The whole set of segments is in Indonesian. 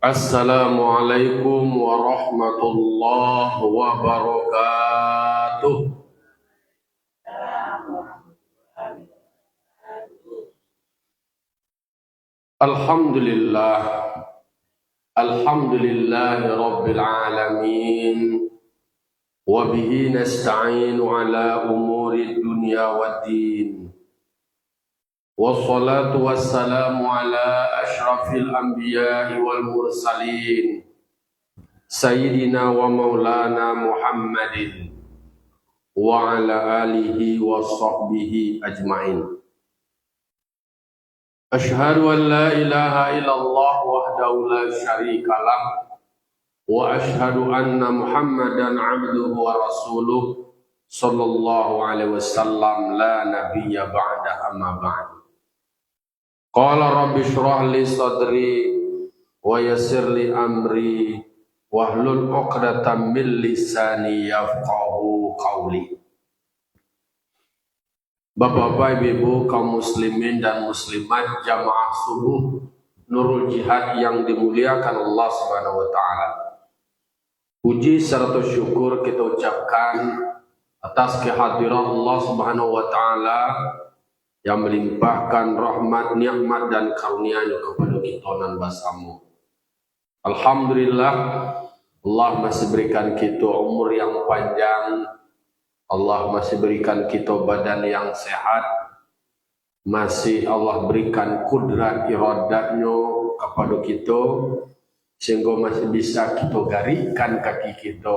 Assalamualaikum warahmatullahi wabarakatuh. Alhamdulillah, alhamdulillahi rabbil alamin. Wa bihi nasta'inu ala umuri dunya waddin. Wassalatu wassalamu ala ashrafil anbiya'i wal mursalin Sayyidina wa maulana Muhammadin wa ala alihi wa sahbihi ajma'in. Ashhadu an la ilaha illallah wahdahu la syarika lah wa ashhadu anna Muhammadan abduhu wa rasuluh sallallahu alaihi wasallam la nabiyya ba'da amma ba'd. Qala rabbi shrah li sadri wa yassir li amri wahlul 'uqdatam min lisani yafqahu qawli. Bapak-bapak, ibu-ibu, kaum muslimin dan muslimat jamaah subuh Nurul Jihad yang dimuliakan Allah Subhanahu wa taala. Puji serta syukur kita ucapkan atas kehadiran Allah Subhanahu wa taala yang melimpahkan rahmat, nikmat dan karunia-Nya kepada kita nan basamu. Alhamdulillah, Allah masih berikan kita umur yang panjang. Allah masih berikan kita badan yang sehat. Masih Allah berikan kudrat iradatnya kepada kita sehingga masih bisa kita garikan kaki kita.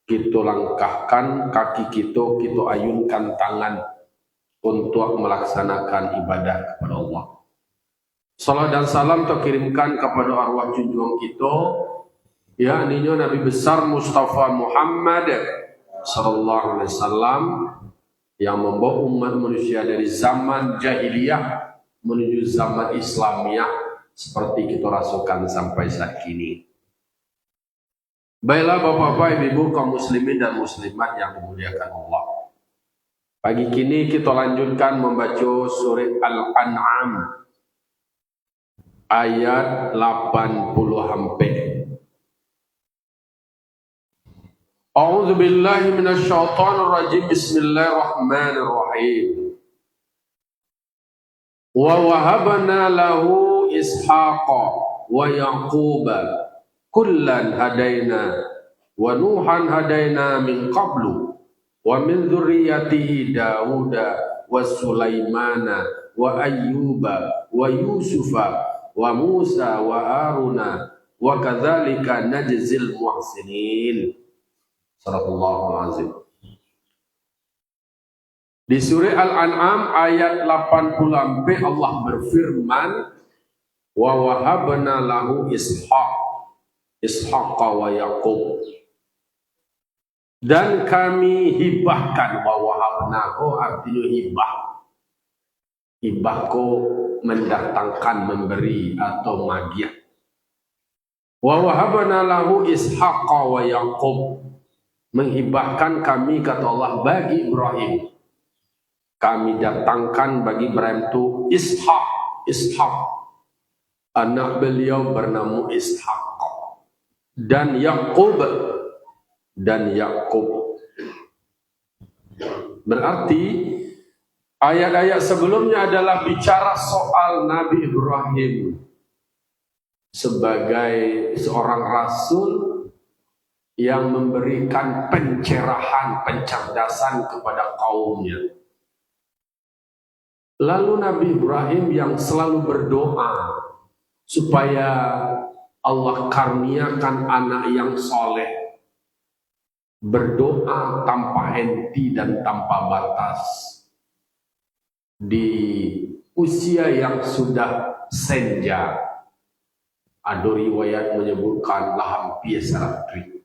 Kita langkahkan kaki kita ayunkan tangan untuk melaksanakan ibadah kepada Allah. Salam dan salam terkirimkan kepada arwah junjungan kita, yakni Nabi besar Mustafa Muhammad sallallahu alaihi wasallam yang membawa umat manusia dari zaman jahiliyah menuju zaman Islamiyah seperti kita rasakan sampai saat ini. Baiklah bapak-bapak, ibu-ibu, kaum muslimin dan muslimat yang dimuliakan Allah. Pagi kini kita lanjutkan membaca surat Al-An'am ayat 80 sampai. A'udzu billahi minasyaitonir rajim. Bismillahirrahmanirrahim. Wa wahabna lahu Ishaqa wa Yaquba kullan hadaina wa Nuhan hadaina min qablu wa min dzurriyyatihi Dauda wa Sulaimana wa Ayyuba wa Yusufa wa Musa wa Haruna wa kadzalika najzil muhsinin. Sadaqallahul azim. Di surah Al-An'am ayat 80 Allah berfirman, wa wahabna lahu Ishaqa wa Yaqub. Dan kami hibahkan, wa wahabnahu artinya hibah. Hibahku mendatangkan, memberi atau magiah. Wa wahabna lahu Ishaqa wa Yaqub. Menghibahkan kami, kata Allah, bagi Ibrahim. Kami datangkan bagi Ibrahim itu Ishaq. Anak beliau bernama Ishaq. Dan Yaqub. Berarti ayat-ayat sebelumnya adalah bicara soal Nabi Ibrahim sebagai seorang rasul yang memberikan pencerahan, pencerdasan kepada kaumnya. Lalu Nabi Ibrahim yang selalu berdoa supaya Allah karuniakan anak yang soleh, berdoa tanpa henti dan tanpa batas. Di usia yang sudah senja, ada riwayat menyebutkan hampir 100.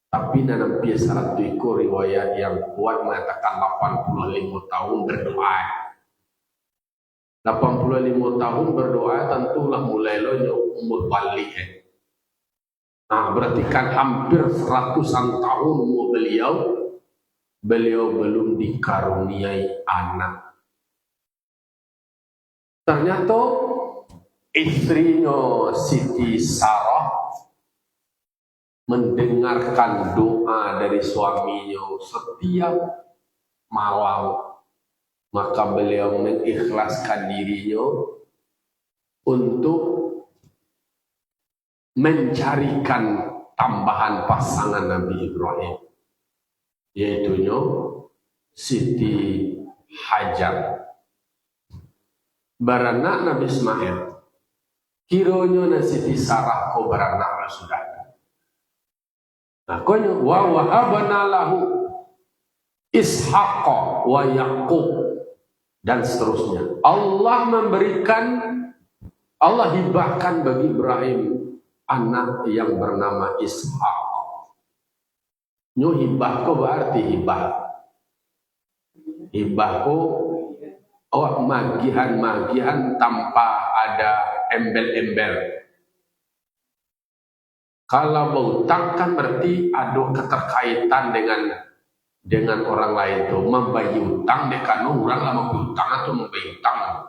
Tapi dalam biasa itu riwayat yang kuat mengatakan 85 tahun berdoa. 85 tahun berdoa tentulah mulai umur balik. Nah, berarti kan hampir 100-an tahun umur beliau belum dikaruniai anak. Ternyata istrinya Siti Sarah mendengarkan doa dari suaminya setiap malam, maka beliau mengikhlaskan dirinya untuk mencarikan tambahan pasangan Nabi Ibrahim, yaitu Siti Hajar. Beranak Nabi Ismail, kironya na Siti Sarah ko beranak sudah. Nah, konyo wa wahabana lahu Ishaq wa Yaqub dan seterusnya. Allah hibahkan bagi Ibrahim anak yang bernama Ishaq. Nyo hibah ko berarti hibah. Hibah ko magihan tanpa ada embel-embel. Kalau berhutang kan berarti ada keterkaitan dengan orang lain itu. Membayar hutang dekan orang lama berhutang atau membayar hutang.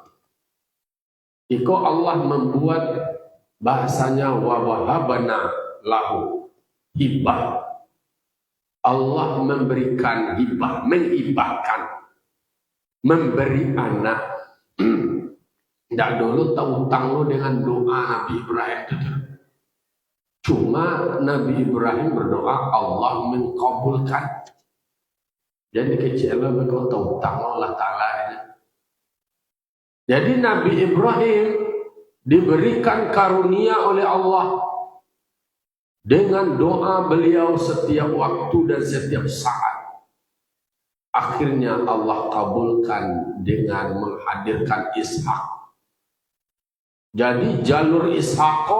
Iko Allah membuat bahasanya wa wahabana lahu hibah. Allah memberikan hibah, menghibahkan, memberi anak. Tidak dulu tahu hutang lo dengan doa Nabi Ibrahim itu. Cuma Nabi Ibrahim berdoa Allah mengkabulkan. Jadi kecil mereka tahu hutang Allah Ta'ala. Jadi Nabi Ibrahim diberikan karunia oleh Allah dengan doa beliau setiap waktu dan setiap saat. Akhirnya Allah kabulkan dengan menghadirkan Ishak. Jadi jalur Ishak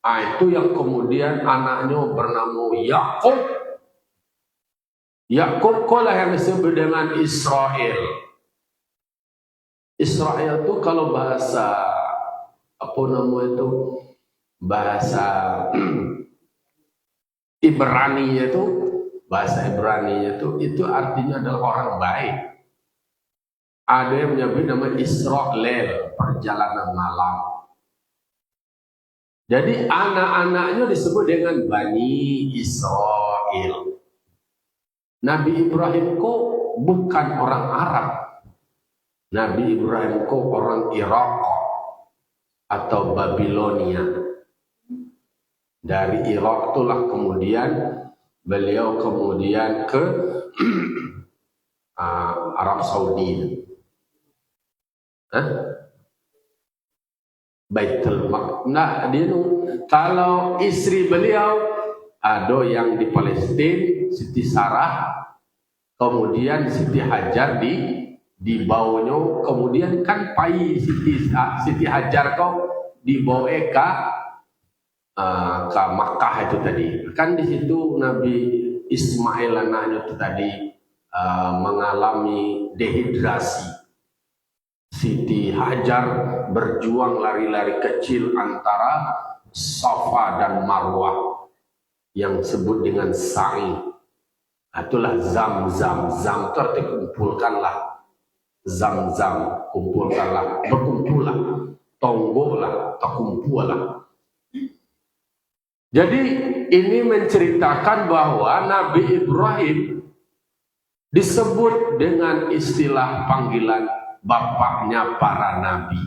itu yang kemudian anaknya bernama Yakub. Yakub lah yang disebut dengan Israel. Israel itu kalau bahasa bahasa Ibrani itu artinya adalah orang baik. Ada yang menyebut nama Israel, perjalanan malam. Jadi anak-anaknya disebut dengan Bani Israel. Nabi Ibrahim kok bukan orang Arab. Nabi Ibrahim kok orang Irak atau Babilonia. Dari Irak itulah kemudian beliau kemudian ke Arab Saudi. Baitul Maqdis. Nah, kalau istri beliau ada yang di Palestina, Siti Sarah, kemudian Siti Hajar di bawahnya, kemudian kan pai Siti Hajar kau dibawa ke Makkah itu tadi. Kan di situ Nabi Ismail anaknya itu tadi mengalami dehidrasi. Siti Hajar berjuang lari-lari kecil antara Safa dan Marwah yang disebut dengan sa'i. Itulah zam-zam. Zam itu artinya kumpulkanlah. Zam-zam, kumpulkanlah, berkumpullah, tonggolah, terkumpullah. Jadi ini menceritakan bahwa Nabi Ibrahim disebut dengan istilah panggilan bapaknya para nabi,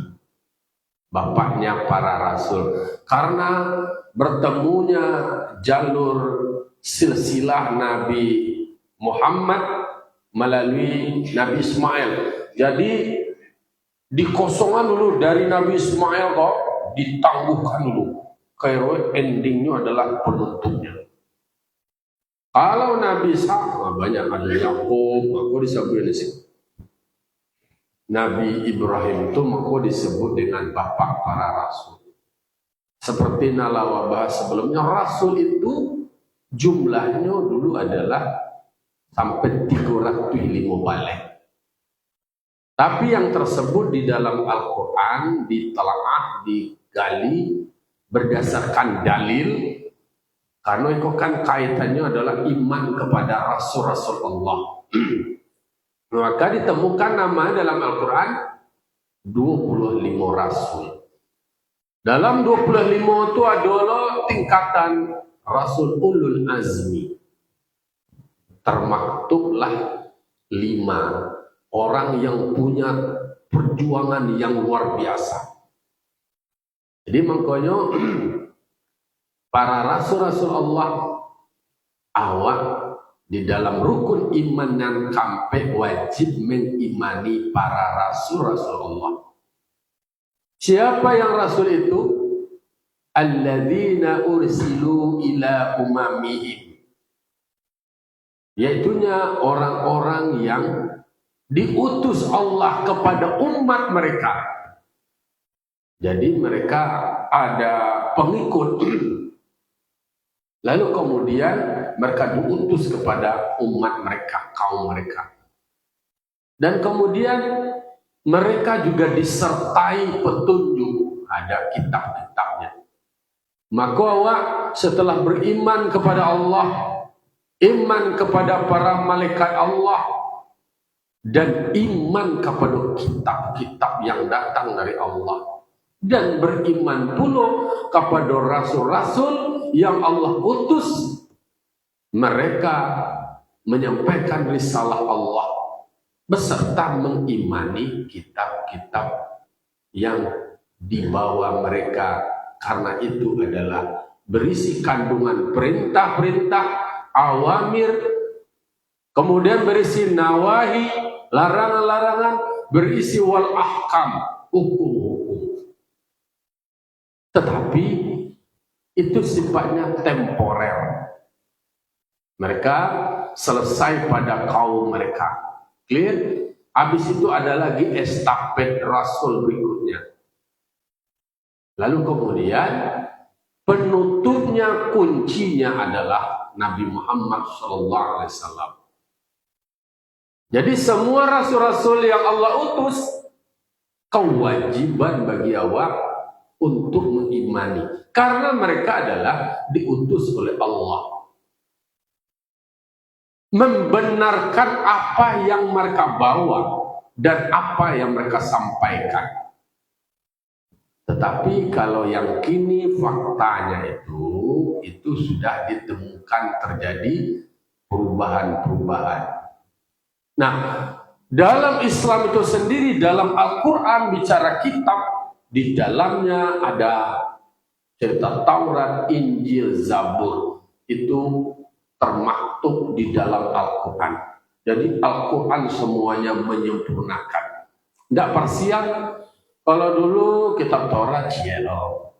bapaknya para rasul, karena bertemunya jalur silsilah Nabi Muhammad melalui Nabi Ismail. Jadi dikosongan dulu dari Nabi Ismail kok, ditangguhkan dulu. Kairo endingnya adalah penutupnya. Kalau Nabi Ishak banyak ada Yakub, aku disebut di sini. Nabi Ibrahim itu maka disebut dengan bapak para rasul. Seperti nalawa bahas sebelumnya, rasul itu jumlahnya dulu adalah sampai 305 balik. Tapi yang tersebut di dalam Al-Quran ditelaah, digali berdasarkan dalil, karena itu kan kaitannya adalah iman kepada rasul-rasul Allah. Maka ditemukan nama dalam Al-Quran 25 rasul. Dalam 25 itu adalah tingkatan Rasul Ulul Azmi. Termaktublah 5 orang yang punya perjuangan yang luar biasa. Jadi makanya para rasul-rasul Allah awak di dalam rukun iman yang sampai wajib mengimani para rasul-rasul Allah. Siapa yang rasul itu? Alladzina ursilu ila umamihim. Yaitunya orang-orang yang diutus Allah kepada umat mereka. Jadi mereka ada pengikut. Lalu kemudian mereka diutus kepada umat mereka, kaum mereka. Dan kemudian mereka juga disertai petunjuk, ada kitab-kitabnya. Maka awak setelah beriman kepada Allah, iman kepada para malaikat Allah, dan iman kepada kitab-kitab yang datang dari Allah, dan beriman pula kepada rasul-rasul yang Allah utus, mereka menyampaikan risalah Allah beserta mengimani kitab-kitab yang dibawa mereka, karena itu adalah berisi kandungan perintah-perintah, awamir, kemudian berisi nawahi, larangan-larangan, berisi wal ahkam, hukum-hukum. Tetapi itu sifatnya temporer. Mereka selesai pada kaum mereka. Clear? Habis itu ada lagi estafet rasul berikutnya. Lalu kemudian penutupnya, kuncinya adalah Nabi Muhammad SAW. Jadi semua rasul-rasul yang Allah utus, kewajiban bagi awak untuk mengimani, karena mereka adalah diutus oleh Allah. Membenarkan apa yang mereka bawa dan apa yang mereka sampaikan. Tetapi kalau yang kini faktanya itu sudah ditemukan terjadi perubahan-perubahan. Nah, dalam Islam itu sendiri, dalam Al-Quran bicara kitab, di dalamnya ada cerita Taurat, Injil, Zabur. Itu termaktub di dalam Al-Quran. Jadi Al-Quran semuanya menyempurnakan. Tidak parsial. Kalau dulu kitab Taurat, cielo.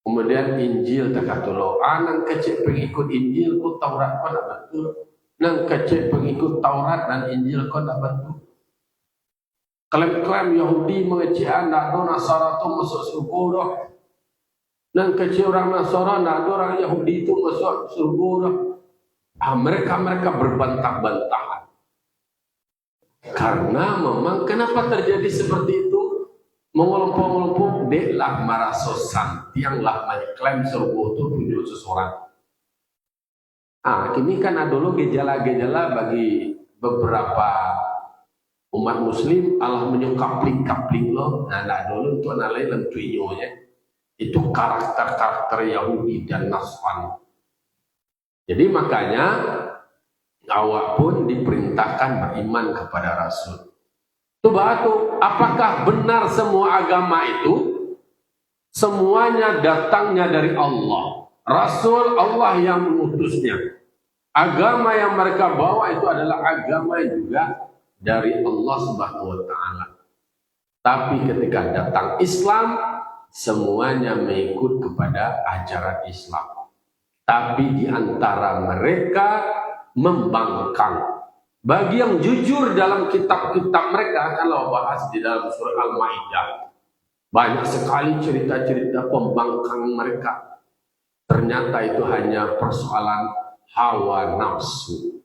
Kemudian Injil terkatulo. Nang kecil pengikut Injil ku Taurat kau nak betul. Nang kecil pengikut Taurat dan Injil kau nak betul. Klaim-klaim Yahudi mengecek anak do Nasara tu masuk surga doh. Nang kecil orang Nasara, nak ada orang Yahudi itu masuk surga. Mereka berbantah-bantahan. Karena memang kenapa terjadi seperti itu? Mengelompok-ngelompok deklah marasosan, tianglah mengklaim surga itu tunjuk seseorang. Kini kan ada dulu gejala-gejala bagi beberapa umat Muslim, Allah menyukapling-kapling loh. Nah, dulu untuk nalai lentuinyonya. Itu karakter-karakter Yahudi dan Nasrani. Jadi makanya awak pun diperintahkan beriman kepada Rasul. Coba tuh, apakah benar semua agama itu semuanya datangnya dari Allah? Rasul Allah yang mengutusnya. Agama yang mereka bawa itu adalah agama yang juga dari Allah Subhanahu wa taala. Tapi ketika datang Islam, semuanya mengikut kepada ajaran Islam. Tapi di antara mereka membangkang. Bagi yang jujur dalam kitab-kitab mereka, kalau bahas di dalam surah Al-Maidah, banyak sekali cerita-cerita pembangkang mereka. Ternyata itu hanya persoalan hawa nafsu.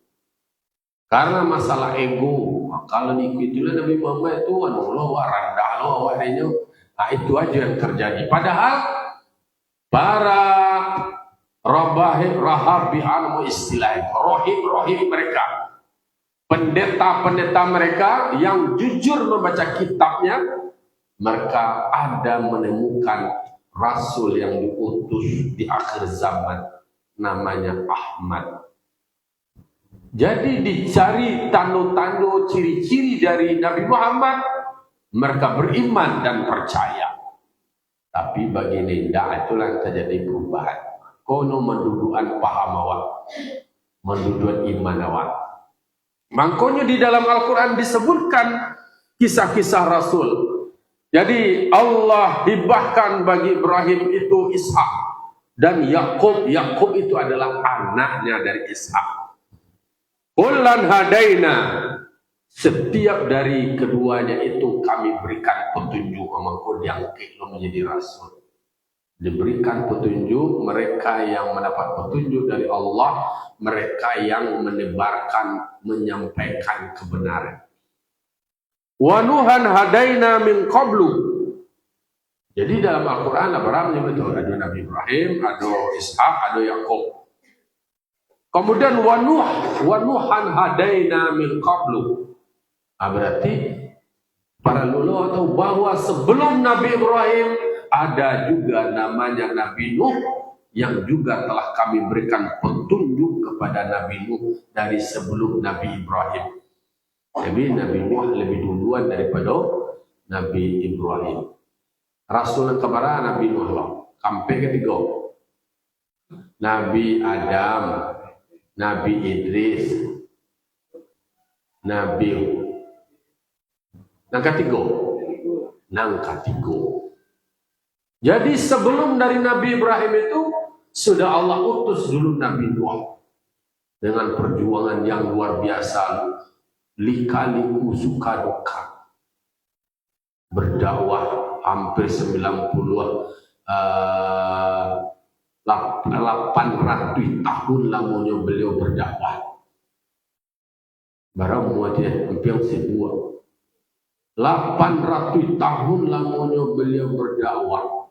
Karena masalah ego, kalau diikutilah Nabi Muhammad itu, lo rendah lo adanya. Nah, itu aja yang terjadi. Padahal para rahabihan istilah rohim mereka, pendeta-pendeta mereka yang jujur membaca kitabnya, mereka ada menemukan Rasul yang diutus di akhir zaman, namanya Ahmad. Jadi dicari tanda-tanda ciri-ciri dari Nabi Muhammad, mereka beriman dan percaya. Tapi begini, tidak itulah yang terjadi perubahan. Kono mendudukan paham awak, mendudukan iman awak. Makanya di dalam Al-Quran disebutkan kisah-kisah Rasul. Jadi Allah hibahkan bagi Ibrahim itu Ishak dan Yakub. Yakub itu adalah anaknya dari Ishak. Kullan hadaina, setiap dari keduanya itu kami berikan petunjuk. Maka diangkat menjadi Rasul. Diberikan petunjuk, mereka yang mendapat petunjuk dari Allah, mereka yang menebarkan, menyampaikan kebenaran. Wa Nuhan hadaina min qablu. Jadi dalam Al-Quran ada Nabi Ibrahim, ada Ishak, ada Yakub. Kemudian wa Nuhan hadaina min qablu. Berarti para ulama tahu bahwa sebelum Nabi Ibrahim ada juga namanya Nabi Nuh yang juga telah kami berikan petunjuk kepada Nabi Nuh dari sebelum Nabi Ibrahim. Jadi Nabi Nuh lebih duluan daripada Nabi Ibrahim. Rasul yang keberapa Nabi Nuh lah. Sampai ketiga. Nabi Adam, Nabi Idris, Nabi yang ketiga. Jadi sebelum dari Nabi Ibrahim itu sudah Allah utus dulu Nabi Nuh dengan perjuangan yang luar biasa. Lika-liku suka duka, berdakwah hampir 800 tahun lamanya beliau berdakwah. Barang muatnya hampir sebuah 800 tahun lamanya beliau berdakwah.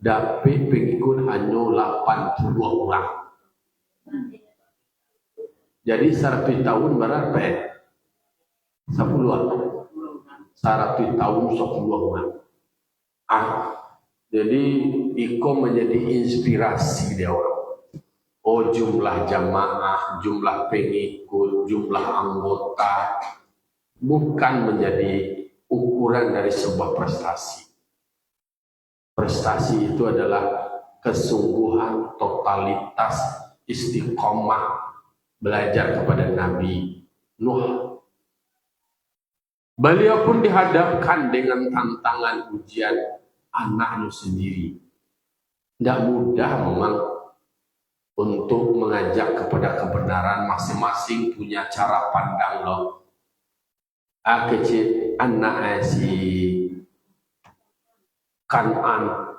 Dapat pengikut hanya 80 orang. Jadi 100 tahun berapa? 10 100 tahun 10 orang. Jadi Iko menjadi inspirasi dia orang. Oh, jumlah jamaah, jumlah pengikut, jumlah anggota bukan menjadi ukuran dari sebuah prestasi. Prestasi itu adalah kesungguhan, totalitas, istiqomah belajar kepada Nabi Nuh. Beliau pun dihadapkan dengan tantangan ujian anaknya sendiri. Tidak mudah memang untuk mengajak kepada kebenaran, masing-masing punya cara pandang loh. Kecil anak si Kanan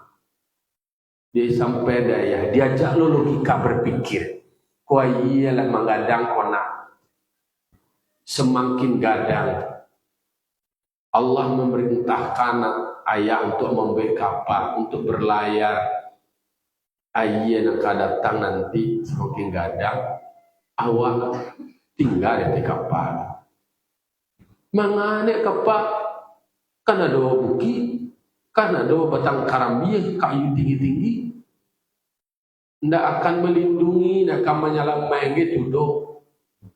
dia sampai daya diajak lo logika berpikir. Kau iyalah menggadang kona, semakin gadang. Allah memerintahkan ayah untuk membawa kapal, untuk berlayar. Ayah yang akan datang nanti semakin gadang, awak tinggal di kapal. Mengane kapal kan ada bukit, kan ada batang karambiah, kayu tinggi-tinggi. Tidak akan melindungi, tidak akan menyelamatkan gitu.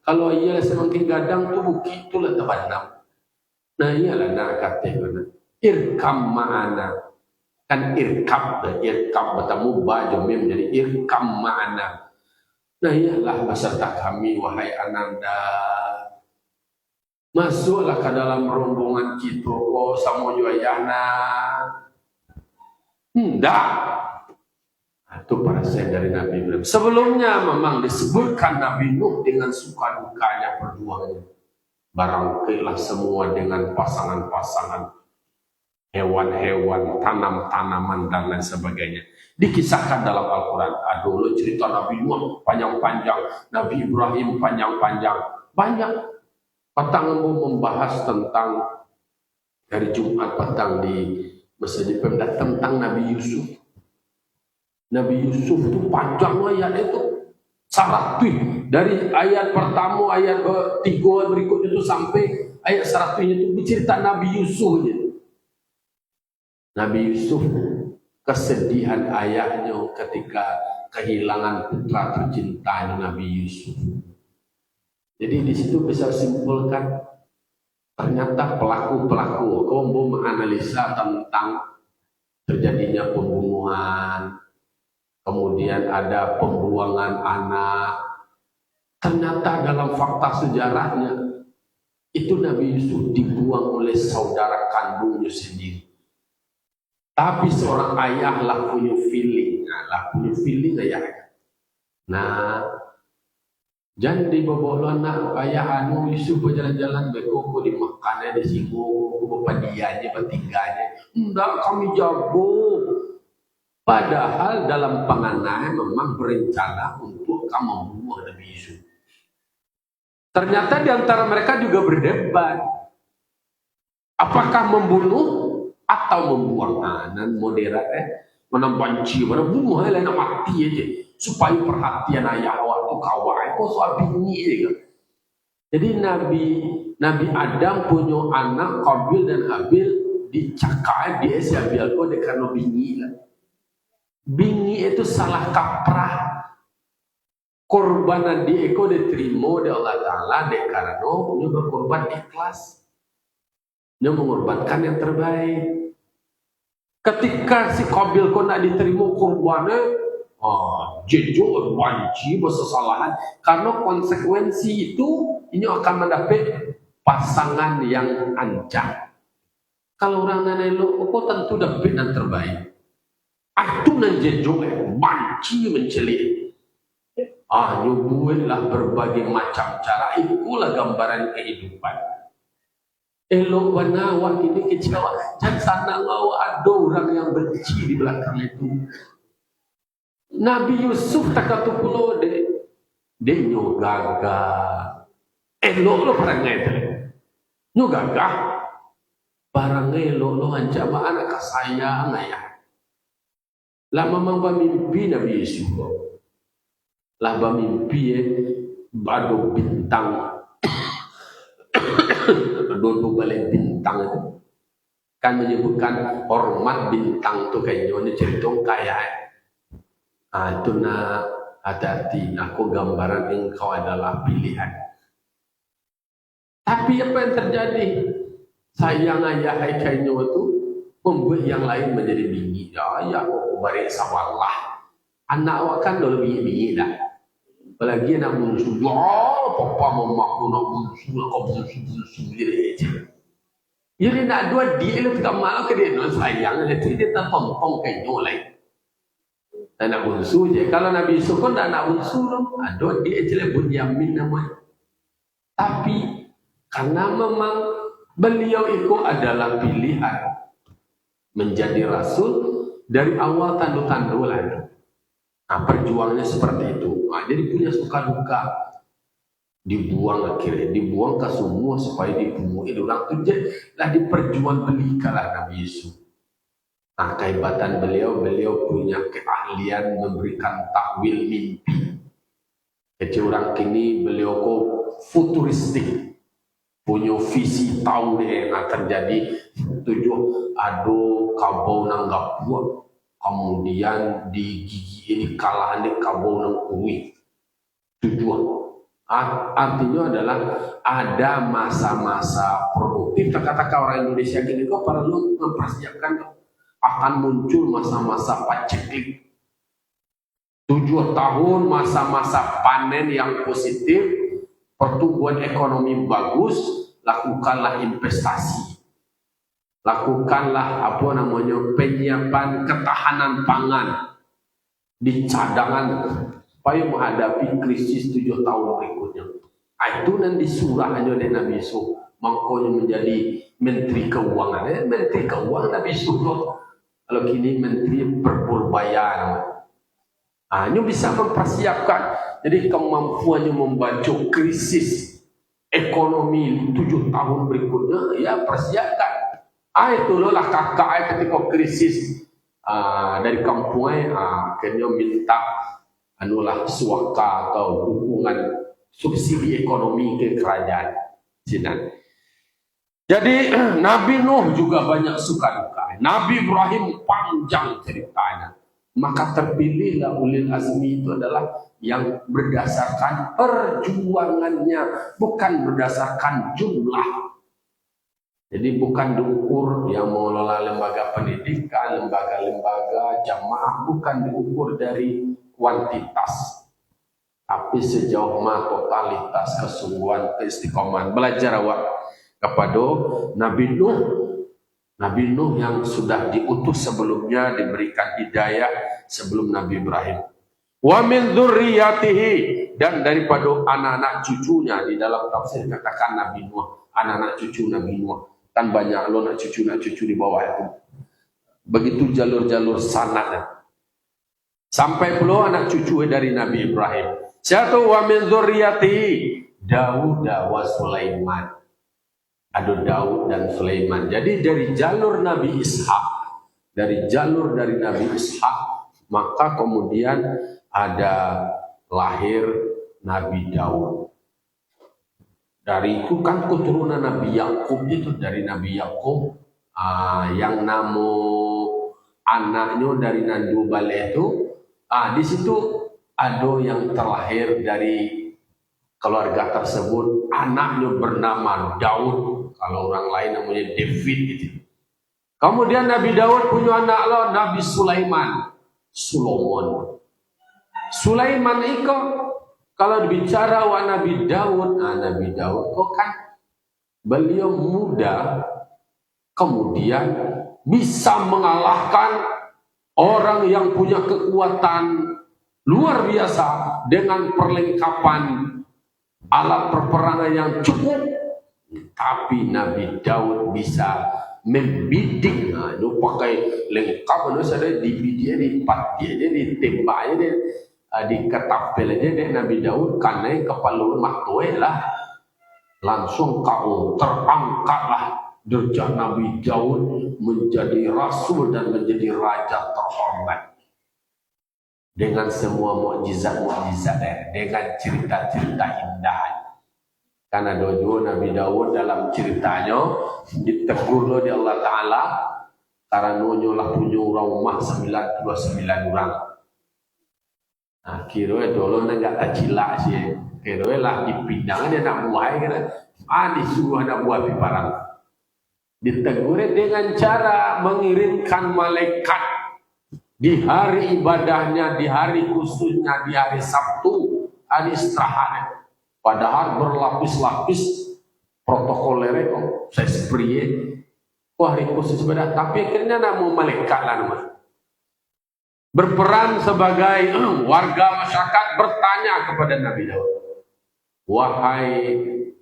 Kalau ia semakin gadang tu bukit tu lah terbanam. Nah iyalah nak kata irkam ma'ana, kan irkab bertemu baju menjadi irkam ma'ana. Nah iyalah beserta kami wahai ananda, masuklah ke dalam rombongan kita. Oh sama ayana hendak itu perasaan dari Nabi Ibrahim. Sebelumnya memang disebutkan Nabi Nuh dengan suka dukanya perjuangannya. Barangkailah semua dengan pasangan-pasangan, hewan-hewan, tanam-tanaman dan lain sebagainya. Dikisahkan dalam Al-Quran. Dulu cerita Nabi Nuh panjang-panjang, Nabi Ibrahim panjang-panjang. Banyak. Petang mau membahas tentang hari Jumat petang di Masjid Pemda tentang Nabi Yusuf. Nabi Yusuf itu panjang ayat itu. Syaratnya dari ayat pertama, ayat 3 berikutnya itu sampai ayat 100-nya itu bercerita Nabi Yusuf. Nabi Yusuf kesedihan ayahnya ketika kehilangan putra tercintanya Nabi Yusuf. Jadi di situ bisa simpulkan ternyata pelaku-pelaku kombo menganalisa tentang terjadinya pembunuhan, kemudian ada pembuangan anak. Ternyata dalam fakta sejarahnya itu Nabi Yusuf dibuang oleh saudara kandungnya sendiri. Tapi seorang ayah lah punya feeling, ayah. Nah, jangan dibawa anak ayah anu Yusuf berjalan-jalan berkoko di makannya di singgung, padianya, petinggannya. Enggak, kami jago. Padahal dalam pengananya memang berencana untuk kamu membunuh Nabi Yusuf. Ternyata di antara mereka juga berdebat. Apakah membunuh atau membuang? Dan modern menambanci, mana bunuh lah nak mati aja supaya perhatian ayah waktu kawan kok soal bini kan. Jadi Nabi Adam punya anak Qabil dan Habil dicakai dia Habil kok karena bini lah. Bini itu salah kaprah. Korbanan dia itu diterima oleh Allah Ta'ala karena dia berkorban ikhlas. Dia mengorbankan yang terbaik. Ketika si Qabil kau nak diterima korbannya, jejo banci bersesalahan karena konsekuensi itu ini akan mendapat pasangan yang ancam. Kalau orang nanelo, kau tentu dapat yang terbaik. Itu nan jejo banci mencelik. Nyubuhlah berbagai macam cara. Itulah gambaran kehidupan. Elok wanawak ini kecewa. Jangan sana ngau ada orang yang benci di belakang itu. Nabi Yusuf tak kata pulau de nyogagah. Elok lo perangai itu. Nyogagah. Barang elok lo ancam anak sayang ayah. Lah memang bermimpi Nabi Yusuf. Lah bermimpi badu bintang. Dua balik bintang itu kan menyebutkan hormat bintang tuh kayaknya cerita kaya. Itu nak hati-hati, aku gambaran engkau adalah pilihan. Tapi apa yang terjadi? Sayang ayah kayaknya itu membuat yang lain menjadi bingit. Ya aku beri sabarlah. Anak awak kan udah bingit dah. Apalagi nak bungsu, papa mama aku nak bungsu, kau bungsu dia aja. Jadi nak dua dia itu tak malu ke dia nak sayang, jadi dia tak pompong kayak nyolai. Dan nak bungsu je. Kalau Nabi Yusuf pun tak nak bungsu loh, dua dia aja lah Bunyamin namanya. Tapi karena memang beliau itu adalah pilihan menjadi rasul dari awal tandu-tandulan. Perjuangannya seperti itu. Jadi punya suka duka. Dibuang akhirnya, dibuang ke semua supaya dibunuh. Orang itu lah diperjualbelikan Nabi Yusuf. Kehebatan beliau punya keahlian memberikan takwil mimpi. Kecil orang kini beliau kok futuristik. Punya visi tahu deh yang terjadi. Tujuh aduh kabau nanggap buat. Kemudian di gigi ini kalah di kabau nang kuwi. Tujuan artinya adalah ada masa-masa produktif. Kata-kata orang Indonesia gini kok perlu mempersiapkan akan muncul masa-masa paceklik. 7 tahun masa-masa panen yang positif, pertumbuhan ekonomi bagus, lakukanlah investasi. Lakukanlah penyiapan ketahanan pangan di cadangan supaya menghadapi krisis 7 tahun berikutnya. Itu nanti surah aja oleh Nabi Yusuf. Makanya menjadi Menteri Keuangan. Menteri Keuangan Nabi Yusuf. Kalau kini Menteri Perpurbayaan. Ini bisa mempersiapkan. Jadi kemampuannya membaca krisis ekonomi 7 tahun berikutnya, ya persiapkan. Itulah kakak ketika krisis dari kampungnya akhirnya minta suaka atau dukungan subsidi ekonomi ke kerajaan Cina. Jadi Nabi Nuh juga banyak suka duka. Nabi Ibrahim panjang ceritanya. Maka terpilihlah ulil azmi itu adalah yang berdasarkan perjuangannya, bukan berdasarkan jumlah. Jadi bukan diukur yang mengelola lembaga pendidikan, lembaga-lembaga jamaah, bukan diukur dari kuantitas, tapi sejauh mana totalitas, kesungguhan, keistiqomahan. Belajar awak kepada Nabi Nuh. Nabi Nuh yang sudah diutus sebelumnya, diberikan hidayah sebelum Nabi Ibrahim. Wa min dzurriyyatihi, dan daripada anak-anak cucunya. Di dalam tafsir katakan Nabi Nuh, anak-anak cucu Nabi Nuh. Kan banyak lo nak cucu di bawah itu. Begitu jalur-jalur sanadnya. Sampai pula anak cucu dari Nabi Ibrahim. Satu wa min dzurriyyatihi Daud wa Sulaiman. Ada Daud dan Sulaiman. Jadi dari jalur Nabi Ishak, dari Nabi Ishak, maka kemudian ada lahir Nabi Daud. Dari itu kan keturunan Nabi Yakub itu, dari Nabi Yakub yang nama anaknya dari Nandubal itu, di situ ada yang terlahir dari keluarga tersebut, anaknya bernama Daud. Kalau orang lain namanya David gitu. Kemudian Nabi Daud punya anak lo, Nabi Sulaiman, Solomon. Sulaiman itu kalau bicara wa Nabi Daud, Nabi Daud kok kan beliau muda, kemudian bisa mengalahkan orang yang punya kekuatan luar biasa dengan perlengkapan alat perperangan yang cukup. Tapi Nabi Daud bisa membidik, itu pakai lengkap, itu ada dibidik, dipat dia, ditembak dia, diketapel aja deh Nabi Daud, karena kepala rumah tua lah, langsung kau terangkatlah derajat Nabi Daud menjadi rasul dan menjadi raja terhormat dengan semua mukjizat-mukjizat, dengan cerita-cerita indah. Karena dojo Nabi Daud dalam ceritanya ditegur oleh Allah Ta'ala karena nyolah punya rumah 99 orang. Kira dulu enggak kacila sih. Kira lah dipindang dia nak buah kan. Disuruh anak buah piparang. Ditegur dengan cara mengirimkan malaikat di hari ibadahnya, di hari khususnya, di hari Sabtu, hari istirahat. Padahal berlapis-lapis protokolernya kok saya seprie. Wah, hari khusus ibadah, tapi akhirnya nama malaikat lah nama. Berperan sebagai warga masyarakat bertanya kepada Nabi Daud. Wahai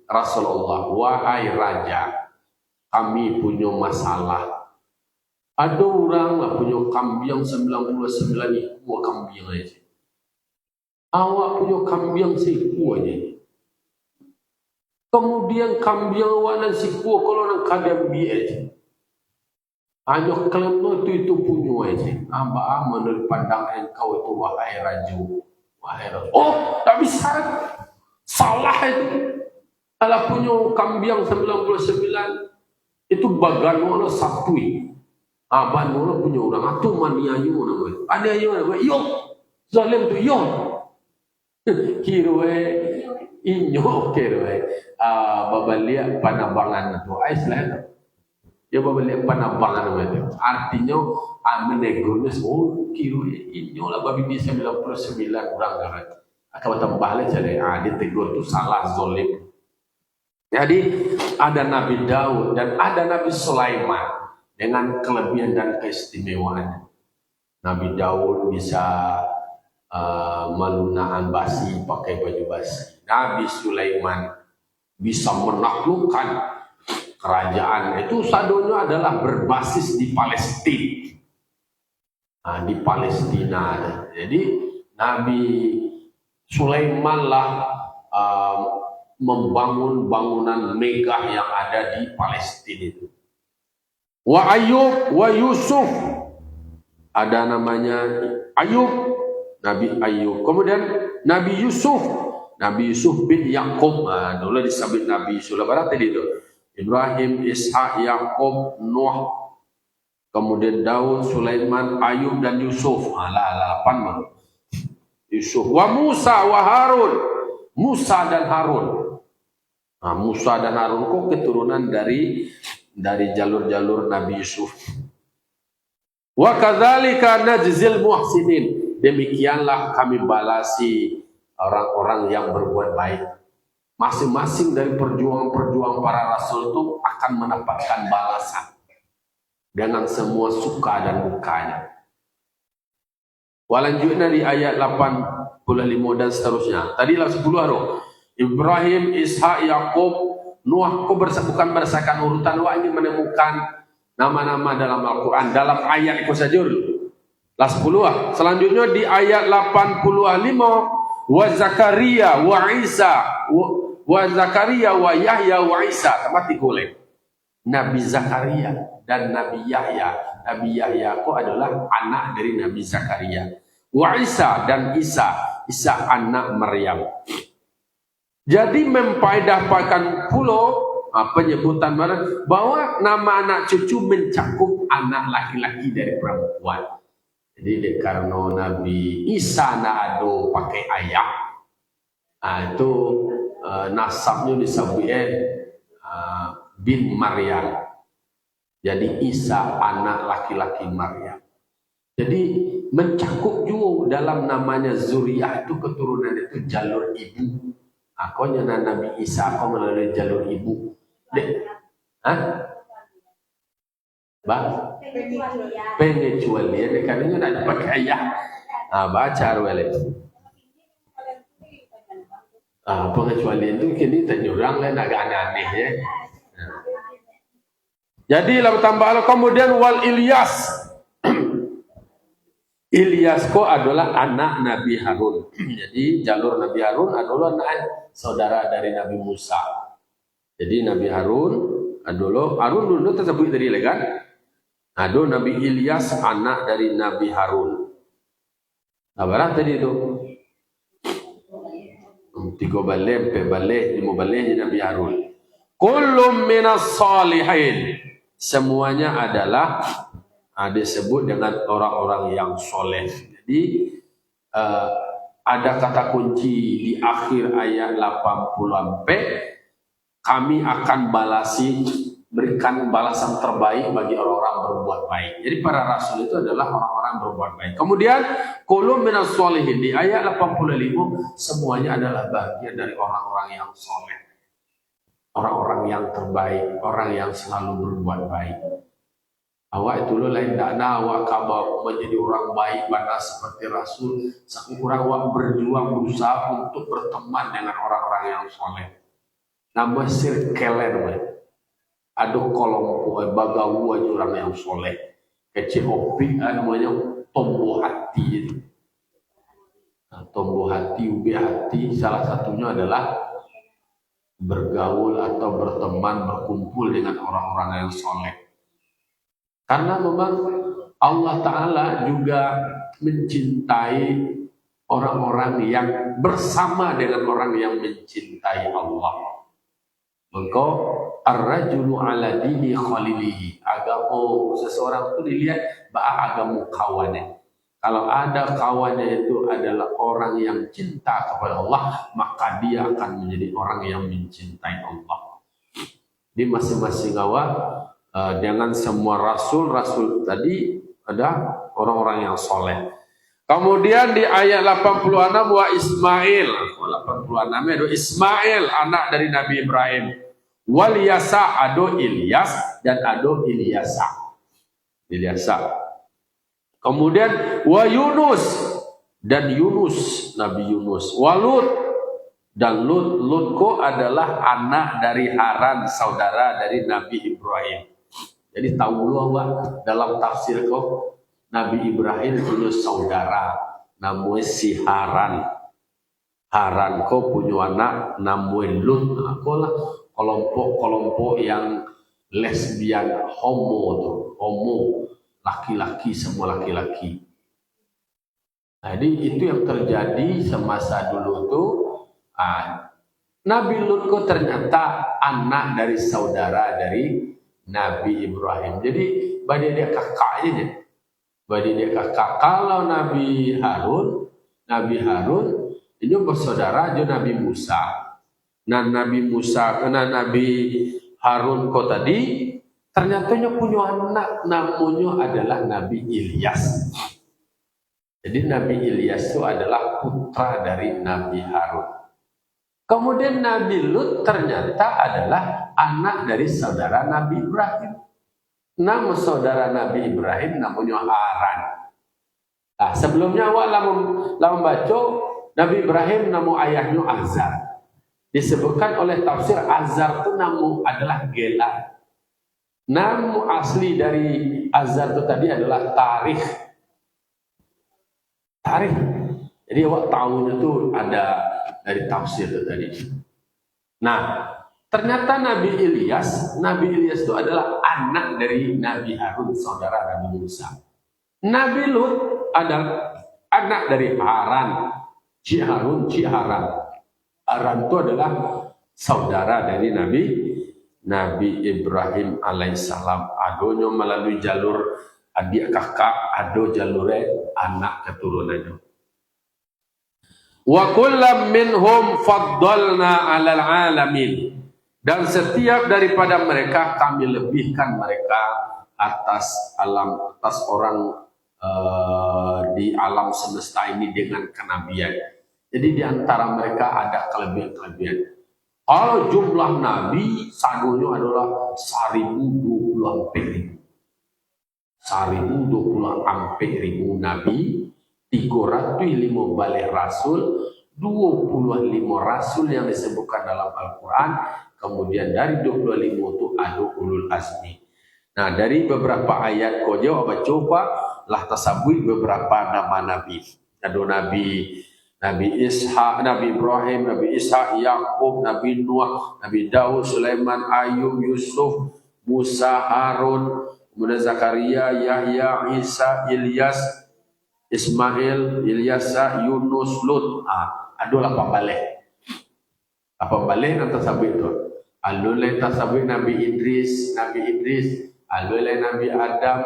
Rasulullah, wahai Raja, kami punya masalah. Ada orang lah punya kambing 99 ekor kambing aja. Awak punya kambing seekor aja. Kemudian kambing warna siku kalau nak kadang biar, hanya klaim itu punya aja. Amba menurut pandangan engkau itu wahai raju, wahai raju. Oh, tak bisa, salah itu. Kalau punya kambing 99 itu bagan mana sapui. Aban mana punya orang atau maniayu namanya. Ada ayu namanya. Yo, zalim tu yo. Kirwe. Inyo kira babalia panabangan itu Iceland ya babalia panabangan itu artinya menegonis kira inyo lah babi bisa 99 orang kan akan tambah jadi ditegur itu salah zolim. Jadi ada Nabi Daud dan ada Nabi Sulaiman dengan kelebihan dan keistimewaannya. Nabi Daud bisa melunakkan basi pakai baju basi. Nabi Sulaiman bisa menaklukkan kerajaan itu sadonya adalah berbasis di Palestina. Di Palestina. Jadi Nabi Sulaiman lah membangun bangunan megah yang ada di Palestina itu. Wa Ayub wa Yusuf, ada namanya Ayub, Nabi Ayub. Kemudian Nabi Yusuf bin Yakub. Dulu disebut Nabi Yusuf. Berarti itu Ibrahim, Ishak, Yakub, Nuh, kemudian Daud, Sulaiman, Ayub dan Yusuf. Alah 8 mah. Yusuf, wa Musa wa Harun. Musa dan Harun. Nah, Musa dan Harun kok keturunan dari jalur-jalur Nabi Yusuf. Wa kadzalika najzil muhsinin. Demikianlah kami balasi orang-orang yang berbuat baik. Masing-masing dari perjuangan para rasul itu akan mendapatkan balasan dengan semua suka dan dukanya. Walanjutnya di ayat 85 dan seterusnya. Tadilah 10 aduh. Ibrahim, Ishak, Yakub, Nuh. Kok bukan berdasarkan urutan. Wah, ini menemukan nama-nama dalam Al-Quran dalam ayat itu saja dulu. Lah 10. Selanjutnya di ayat 85 wa Zakaria wa Isa wa Zakaria wa Yahya wa Isa. Tempat boleh. Nabi Zakaria dan Nabi Yahya. Nabi Yahya kok adalah anak dari Nabi Zakaria. Wa Isa dan Isa. Isa anak Maryam. Jadi memfaedahkan pula penyebutan bahwa nama anak cucu mencakup anak laki-laki dari perempuan. Jadi karena Nabi Isa nak ada pakai ayah, itu nasabnya disebutkan bin Maryam. Jadi Isa anak laki-laki Maryam. Jadi mencakup juga dalam namanya zuriyah itu keturunan itu jalur ibu. Akonya Nabi Isa aku melalui jalur ibu. Dek, pengecualian karena nak pakai ayah. Baca arwale. Pengecualian itu kini terjurang lain agak aneh ya. Jadi lalu tambah kemudian wal Ilyas. Ilyas ko adalah anak Nabi Harun. Jadi jalur Nabi Harun adalah anak saudara dari Nabi Musa. Jadi Nabi Harun adalah Harun dulu tersebut dari legan. Ada Nabi Ilyas anak dari Nabi Harun. Nah, barang tadi itu 3 balik, 4 balik, 5 balik Nabi Harun. Kullum minas salihin. Semuanya adalah disebut dengan orang-orang yang soleh. Jadi ada kata kunci di akhir ayat 80 kami akan berikan balasan terbaik bagi orang-orang berbuat baik. Jadi para rasul itu adalah orang-orang berbuat baik. Kemudian kulum minas sholihin di ayat 85 semuanya adalah bagian dari orang-orang yang soleh. Orang-orang yang terbaik, orang yang selalu berbuat baik. Awak itu lo lain dana awak kabar menjadi orang baik mana seperti Rasul. Sekurang awak berjuang berusaha untuk berteman dengan orang-orang yang soleh. Nama sirkelen, ada kelompok bagawu aja orang yang soleh. Kecil opik namanya tombo hati. Nah, tombo hati, ubi hati salah satunya adalah bergaul atau berteman, berkumpul dengan orang-orang yang soleh. Karena memang Allah Ta'ala juga mencintai orang-orang yang bersama dengan orang yang mencintai Allah. Maka ar-rajulu ala dini khalilihi. Agama seseorang itu dilihat agama kawannya. Kalau ada kawannya itu adalah orang yang cinta kepada Allah, maka dia akan menjadi orang yang mencintai Allah. Di masing-masing awak dengan semua rasul tadi ada orang-orang yang soleh. Kemudian di ayat 86 wa Ismail, 86 itu Ismail anak dari Nabi Ibrahim. Wal Yasa ado Ilyas dan ado Ilyasa. Kemudian wa Yunus dan Yunus, Nabi Yunus. Wa Lut dan Lut. Lutko adalah anak dari Haran, saudara dari Nabi Ibrahim. Jadi tahu dulu apa dalam tafsir kok Nabi Ibrahim punya saudara namanya si Haran. Haran kok punya anak namanya Lut. Apalah kelompok yang lesbian homo laki-laki semua laki-laki. Nah, jadi itu yang terjadi semasa dulu tuh. Nabi Lut kok ternyata anak dari saudara dari Nabi Ibrahim. Jadi badi dia kakaknya. Badi dia kakak. Kalau Nabi Harun itu bersaudara dengan Nabi Musa. Nah Nabi Harun kok tadi ternyata punya anak namanya adalah Nabi Ilyas. Jadi Nabi Ilyas itu adalah putra dari Nabi Harun. Kemudian Nabi Lut ternyata adalah anak dari saudara Nabi Ibrahim. Nama saudara Nabi Ibrahim namanya Haran. Nah, sebelumnya awak lama baca Nabi Ibrahim nama ayahnya Azar. Disebutkan oleh tafsir Azar itu nama adalah Gela. Nama asli dari Azar itu tadi adalah Tarikh. Jadi awak tahunya itu ada dari tafsir itu tadi. Nah, ternyata Nabi Ilyas itu adalah anak dari Nabi Harun, saudara Nabi Musa. Nabi Lut adalah anak dari Haran, Haran. Haran itu adalah saudara dari Nabi Ibrahim alaihissalam. Adonya melalui jalur adik kakak, ado jalurnya anak keturunannya. Wa kullam minhum faddalna 'alal 'alamin. Dan setiap daripada mereka kami lebihkan mereka atas orang di alam semesta ini dengan kenabian. Jadi di antara mereka ada kelebihan-kelebihan. Kalau jumlah nabi sadunya adalah 1024 ribu nabi, 305 balik rasul, 25 rasul yang disebutkan dalam Al-Quran. Kemudian dari 25 itu ada ulul azmi. Nah dari beberapa ayat kau jawab coba lah tasabui beberapa nama nabi. Ada Nabi Ishak, Nabi Ibrahim, Nabi Ishak, Yakub, Nabi Nuh, Nabi Daud, Sulaiman, Ayub, Yusuf, Musa, Harun, kemudian Zakaria, Yahya, Isa, Ilyas, Ismail, Ilyasa, Yunus, Lut. Adalah apa balik nanti sabit itu. Alulai tasabit Nabi Idris, alulai Nabi Adam,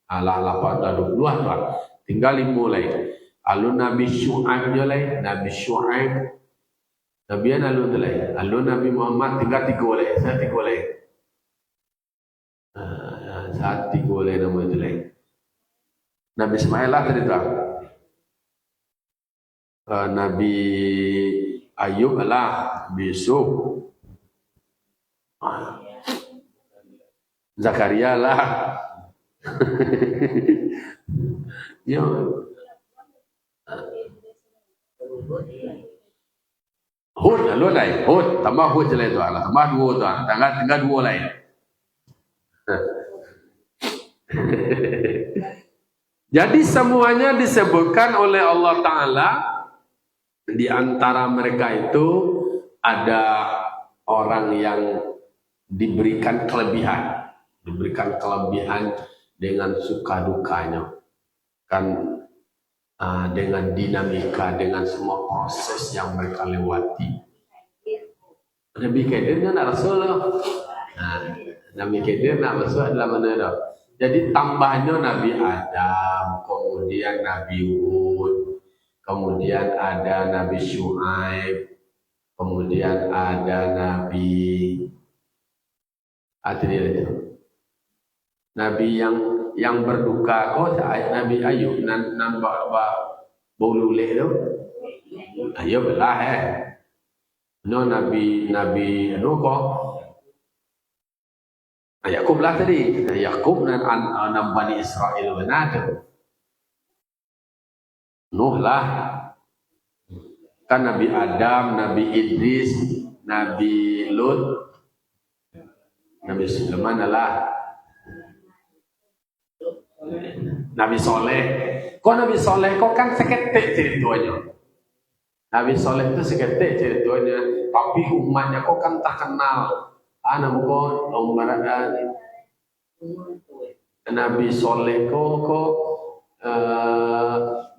pada 22 tuh. Tinggal mulai. Alun Nabi Syu'aib jolai, Nabi Syu'aib, Nabian alun jolai, alun Nabi Muhammad tinggal 3 oleh, saya 3 oleh. Saat 3 oleh nama jolai. Nabi Ismail lah tadi tuh. Nabi Ayub lah, Nabi Yusuf, Zakaria lah. Ya. Hud, lu lain. Hud, tambah Hud jelai tu Allah. Tambah 2 tu. Tinggal 2 lain. Jadi semuanya disebutkan oleh Allah Ta'ala. Di antara mereka itu ada orang yang diberikan kelebihan. Diberikan kelebihan dengan suka dukanya. Kan dengan dinamika, dengan semua proses yang mereka lewati. Nabi Khidir nak Rasul. Nabi Khidir nak Rasul adalah mana? Jadi tambahnya Nabi Adam, kemudian Nabi Hud, kemudian ada Nabi Syu'aib, kemudian ada Nabi Nabi yang berduka kok Nabi Ayub nampak bulu leh tu. Ayub lah no Nabi kok Yakub lah tadi. Yakub dan Bani Israel benar. Nuh lah. Kan Nabi Adam, Nabi Idris, Nabi Lut, Nabi Sulaiman lah. Nabi Soleh. Kok Nabi Soleh kok kan seketik ceritanya. Nabi Soleh itu seketik ceritanya, tapi umatnya kok kan tak kenal. Anak kok Nabi Soleh kok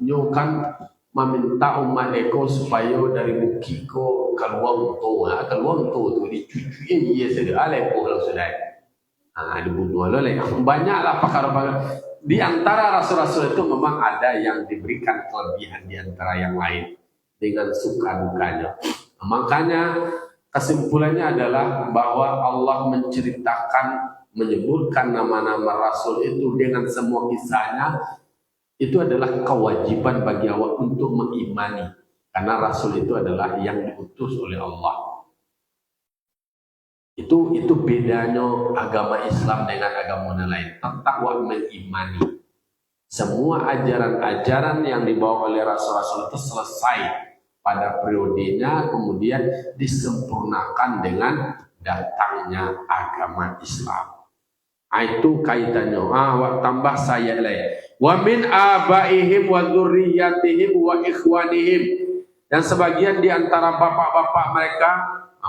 nyukan meminta umat eko supaya dari buki ko keluar untuk tu dicuci dia sudah alai ko kalau sudah. Dibunuh oleh banyaklah pakar-pakar. Di antara rasul-rasul itu memang ada yang diberikan kelebihan di antara yang lain dengan suka dukanya. Makanya kesimpulannya adalah bahwa Allah menyebutkan nama-nama rasul itu dengan semua kisahnya, itu adalah kewajiban bagi awak untuk mengimani, karena rasul itu adalah yang diutus oleh Allah. Itu bedanya agama Islam dengan agama lain. Tetap mengimani. Semua ajaran-ajaran yang dibawa oleh rasul-rasul itu selesai pada periodenya, kemudian disempurnakan dengan datangnya agama Islam. Itu kaitannya. Tambah saya lagi. Wa min abaihim wa dzurriyyatihim wa ikhwanihim. Dan sebagian di antara bapak-bapak mereka,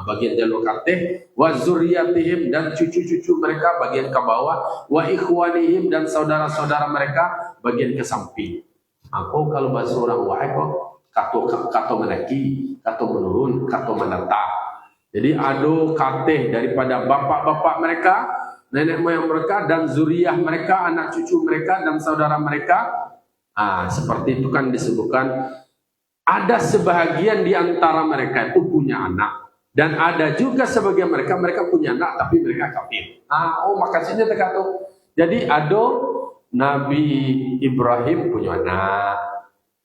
bagian jalur katih, wa zurriyatihim, dan cucu-cucu mereka bagian ke bawah, wa ikhwanihim, dan saudara-saudara mereka bagian ke samping. Aku kalau bahasa orang wae kok kato menaki, kato menurun, kato menetap. Jadi ado katih daripada bapak-bapak mereka, nenek moyang mereka, dan zuriyah mereka, anak cucu mereka, dan saudara mereka. Seperti itu kan disebutkan. Ada sebahagian di antara mereka itu punya anak. Dan ada juga sebagian mereka punya anak tapi mereka kafir. Makanya terkata. Jadi ada Nabi Ibrahim punya anak,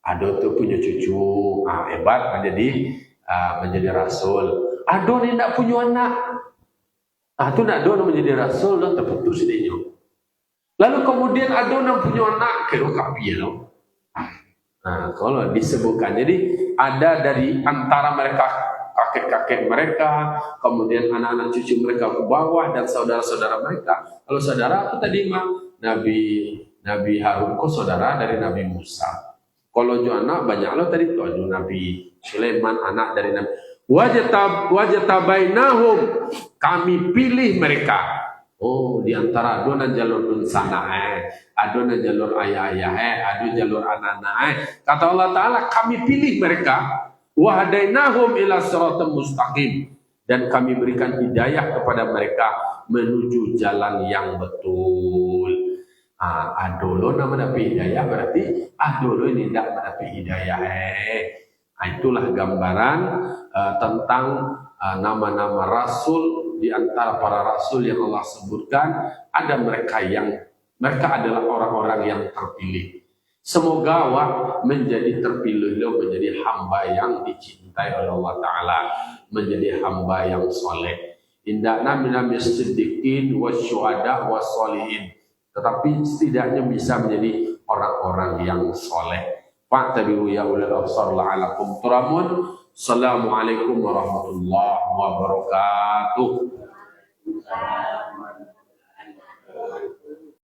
ada tuh punya cucu, hebat menjadi rasul. Ada yang tidak punya anak, itu tidak ada menjadi rasul, dan terputus dia. Lalu kemudian ada yang punya anak, kira kafir. Kalau disebutkan, jadi ada dari antara mereka, kakek-kakek mereka, kemudian anak-anak cucu mereka ke bawah, dan saudara-saudara mereka. Kalau saudara itu tadi Nabi Harun kok saudara dari Nabi Musa. Kalau anak banyak lo tadi itu ada Nabi Sulaiman, anak dari Nabi. Wajatabainahum, kami pilih mereka. Di antara adonan jalur dun sana, adonan jalur ayah-ayah, adu jalur anak-anak. Kata Allah Ta'ala, kami pilih mereka. Wahadainahum ila siratal mustaqim, dan kami berikan hidayah kepada mereka menuju jalan yang betul. Adolo nama mendapat hidayah berarti adolo ini tidak mendapat hidayah. Itulah gambaran tentang nama-nama rasul. Di antara para rasul yang Allah sebutkan, ada mereka adalah orang-orang yang terpilih. Semoga awak menjadi terpilih, menjadi hamba yang dicintai oleh Allah Ta'ala, menjadi hamba yang soleh. Indahna minam siddiqin wasyuhada wassolihin. Tetapi setidaknya bisa menjadi orang-orang yang soleh. Fa'tabiru ya ulil absar la'alakum turamun. Assalamualaikum warahmatullahi wabarakatuh.